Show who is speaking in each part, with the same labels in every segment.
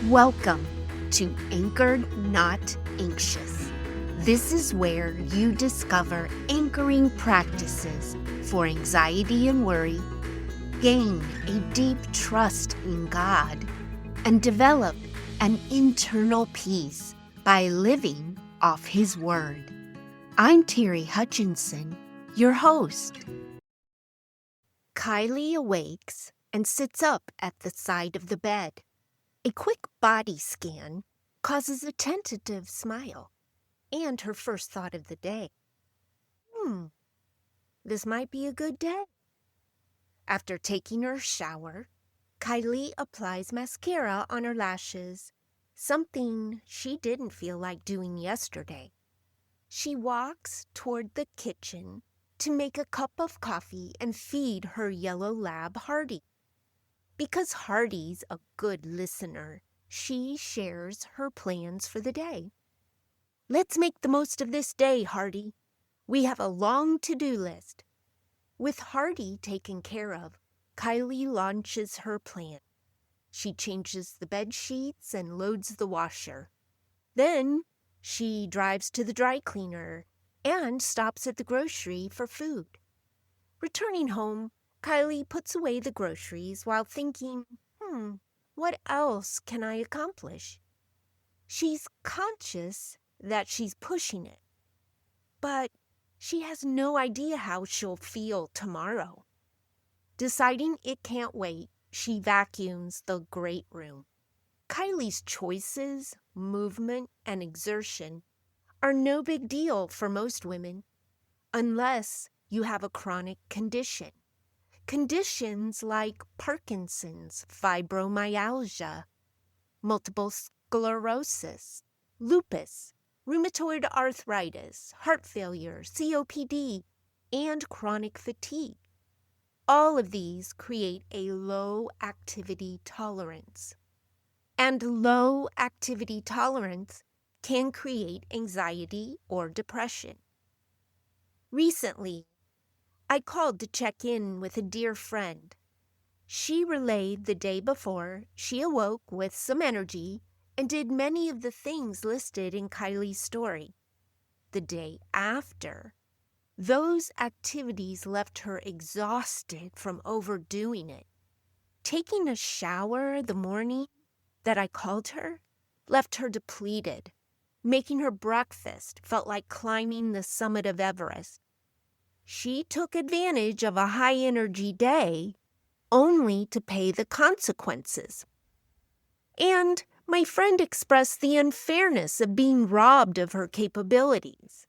Speaker 1: Welcome to Anchored Not Anxious. This is where you discover anchoring practices for anxiety and worry, gain a deep trust in God, and develop an internal peace by living off His Word. I'm Terry Hutchinson, your host. Kylie awakes and sits up at the side of the bed. A quick body scan causes a tentative smile and her first thought of the day. This might be a good day. After taking her shower, Kylie applies mascara on her lashes, something she didn't feel like doing yesterday. She walks toward the kitchen to make a cup of coffee and feed her yellow lab Hardy. Because Hardy's a good listener, she shares her plans for the day. Let's make the most of this day, Hardy. We have a long to-do list. With Hardy taken care of, Kylie launches her plan. She changes the bed sheets and loads the washer. Then she drives to the dry cleaner and stops at the grocery for food. Returning home, Kylie puts away the groceries while thinking, what else can I accomplish? She's conscious that she's pushing it, but she has no idea how she'll feel tomorrow. Deciding it can't wait, she vacuums the great room. Kylie's choices, movement, and exertion are no big deal for most women, unless you have a chronic condition. Conditions like Parkinson's, fibromyalgia, multiple sclerosis, lupus, rheumatoid arthritis, heart failure, COPD, and chronic fatigue. All of these create a low activity tolerance. And low activity tolerance can create anxiety or depression. Recently, I called to check in with a dear friend. She relayed the day before she awoke with some energy and did many of the things listed in Kylie's story. The day after, those activities left her exhausted from overdoing it. Taking a shower the morning that I called her left her depleted. Making her breakfast felt like climbing the summit of Everest. She took advantage of a high-energy day only to pay the consequences. And my friend expressed the unfairness of being robbed of her capabilities.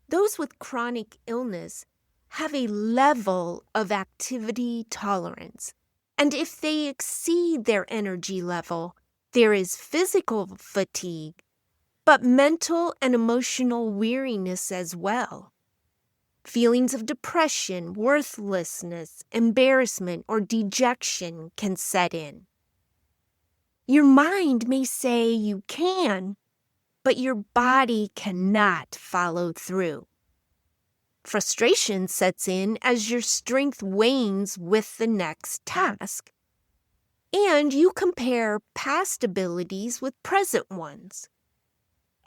Speaker 1: Those with chronic illness have a level of activity tolerance, and if they exceed their energy level, there is physical fatigue, but mental and emotional weariness as well. Feelings of depression, worthlessness, embarrassment, or dejection can set in. Your mind may say you can, but your body cannot follow through. Frustration sets in as your strength wanes with the next task, and you compare past abilities with present ones.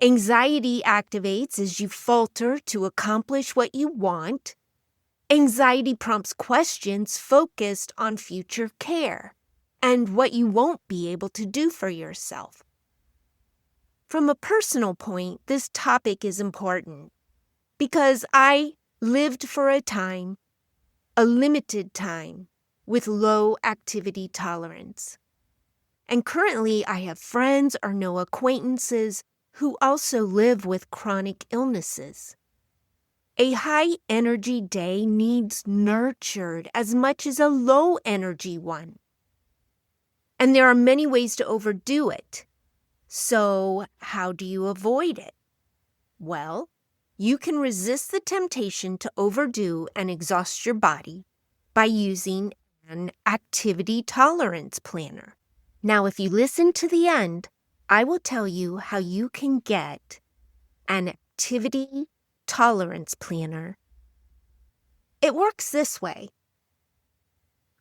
Speaker 1: Anxiety activates as you falter to accomplish what you want. Anxiety prompts questions focused on future care and what you won't be able to do for yourself. From a personal point, this topic is important because I lived for a limited time, with low activity tolerance. And currently I have friends or know acquaintances who also live with chronic illnesses. A high-energy day needs nurtured as much as a low-energy one. And there are many ways to overdo it. So how do you avoid it? Well, you can resist the temptation to overdo and exhaust your body by using an activity tolerance planner. Now, if you listen to the end, I will tell you how you can get an activity tolerance planner. It works this way.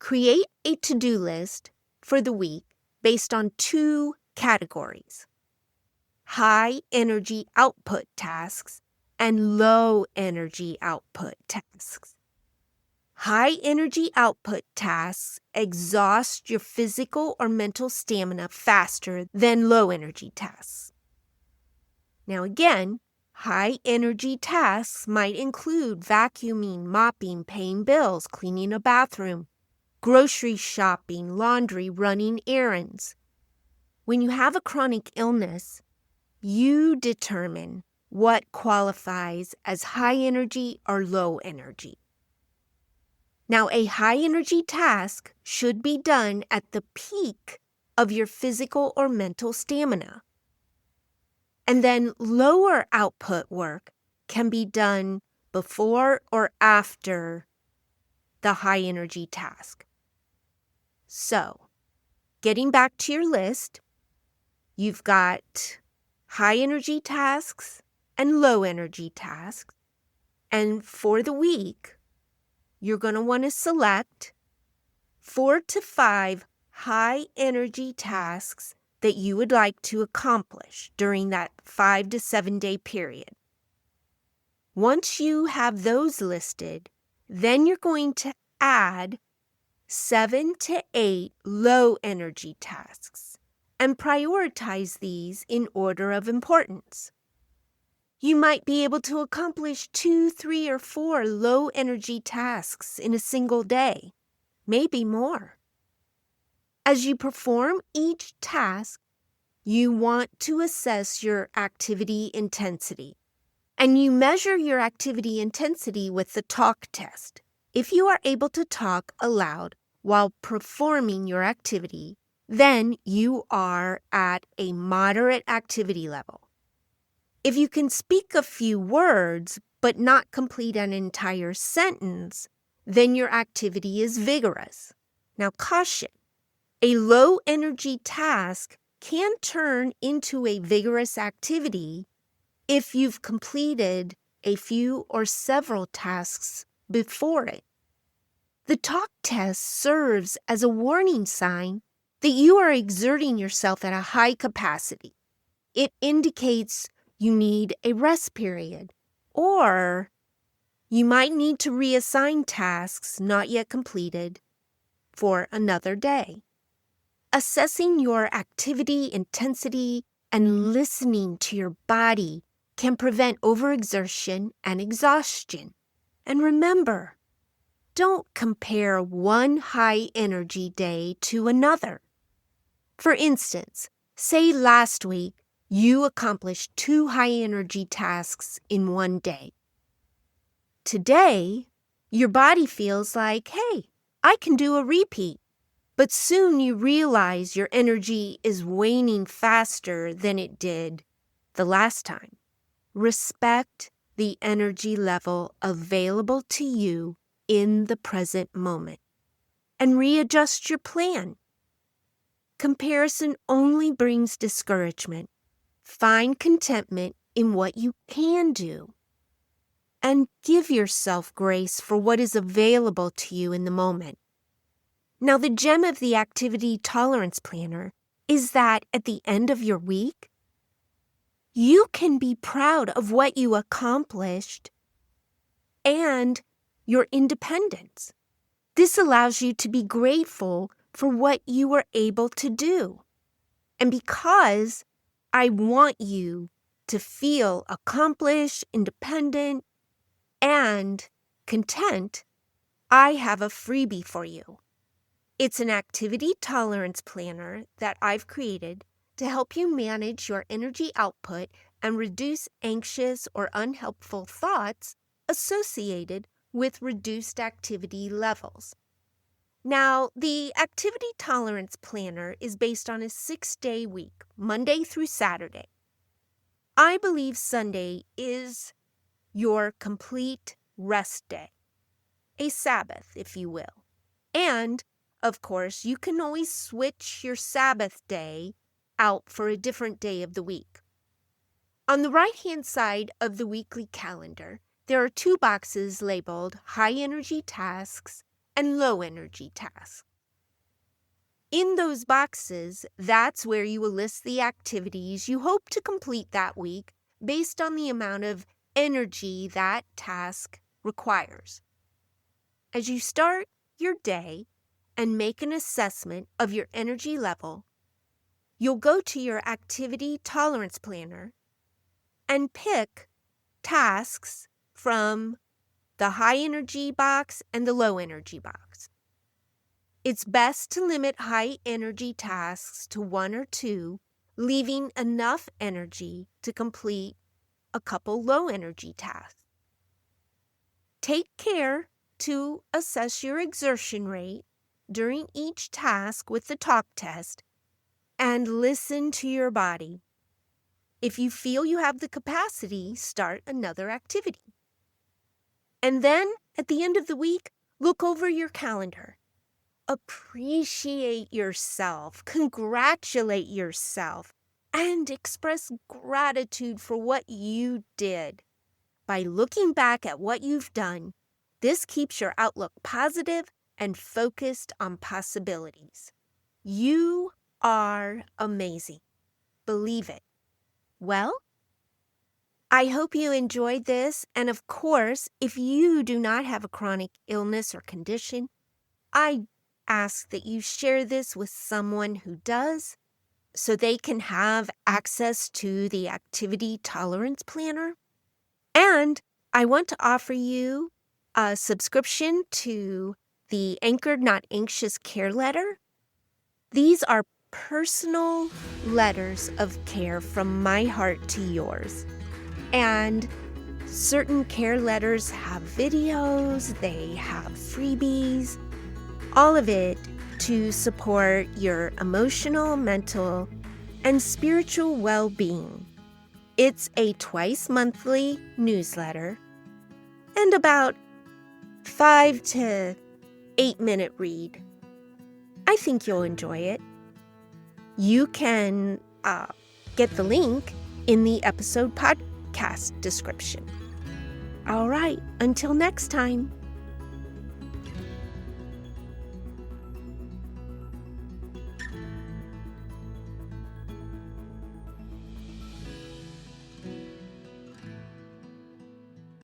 Speaker 1: Create a to-do list for the week based on two categories: high energy output tasks and low energy output tasks. High energy output tasks exhaust your physical or mental stamina faster than low energy tasks. Now again, high energy tasks might include vacuuming, mopping, paying bills, cleaning a bathroom, grocery shopping, laundry, running errands. When you have a chronic illness, you determine what qualifies as high energy or low energy. Now, a high energy task should be done at the peak of your physical or mental stamina. And then lower output work can be done before or after the high energy task. So, getting back to your list, you've got high energy tasks and low energy tasks. And for the week, you're going to want to select 4 to 5 high energy tasks that you would like to accomplish during that 5 to 7 day period. Once you have those listed, then you're going to add 7 to 8 low energy tasks and prioritize these in order of importance. You might be able to accomplish 2, 3, or 4 low energy tasks in a single day, maybe more. As you perform each task, you want to assess your activity intensity. And you measure your activity intensity with the talk test. If you are able to talk aloud while performing your activity, then you are at a moderate activity level. If you can speak a few words but not complete an entire sentence, then your activity is vigorous. Now, caution. A low energy task can turn into a vigorous activity if you've completed a few or several tasks before it. The talk test serves as a warning sign that you are exerting yourself at a high capacity. It indicates you need a rest period, or you might need to reassign tasks not yet completed for another day. Assessing your activity intensity and listening to your body can prevent overexertion and exhaustion. And remember, don't compare one high energy day to another. For instance, say last week you accomplished 2 high energy tasks in one day. Today, your body feels like, hey, I can do a repeat. But soon you realize your energy is waning faster than it did the last time. Respect the energy level available to you in the present moment and readjust your plan. Comparison only brings discouragement. Find contentment in what you can do and give yourself grace for what is available to you in the moment. Now, the gem of the activity tolerance planner is that at the end of your week, you can be proud of what you accomplished and your independence. This allows you to be grateful for what you were able to do. And because I want you to feel accomplished, independent, and content, I have a freebie for you. It's an activity tolerance planner that I've created to help you manage your energy output and reduce anxious or unhelpful thoughts associated with reduced activity levels. Now, the activity tolerance planner is based on a 6-day week, Monday through Saturday. I believe Sunday is your complete rest day, a Sabbath, if you will. And of course, you can always switch your Sabbath day out for a different day of the week. On the right-hand side of the weekly calendar, there are 2 boxes labeled high-energy tasks and low-energy tasks. In those boxes, that's where you will list the activities you hope to complete that week based on the amount of energy that task requires. As you start your day and make an assessment of your energy level, you'll go to your activity tolerance planner and pick tasks from the high energy box and the low energy box. It's best to limit high energy tasks to 1 or 2, leaving enough energy to complete a couple low energy tasks. Take care to assess your exertion rate during each task with the talk test and listen to your body. If you feel you have the capacity, start another activity. And then at the end of the week, look over your calendar. Appreciate yourself, congratulate yourself, and express gratitude for what you did. By looking back at what you've done, this keeps your outlook positive and focused on possibilities. You are amazing. Believe it. Well, I hope you enjoyed this, and of course, if you do not have a chronic illness or condition, I ask that you share this with someone who does so they can have access to the activity tolerance planner. And I want to offer you a subscription to the Anchored Not Anxious Care Letter. These are personal letters of care from my heart to yours. And certain care letters have videos, they have freebies, all of it to support your emotional, mental, and spiritual well-being. It's a twice monthly newsletter and about 5 to 8 minute read. I think you'll enjoy it. You can get the link in the episode podcast description. All right, until next time.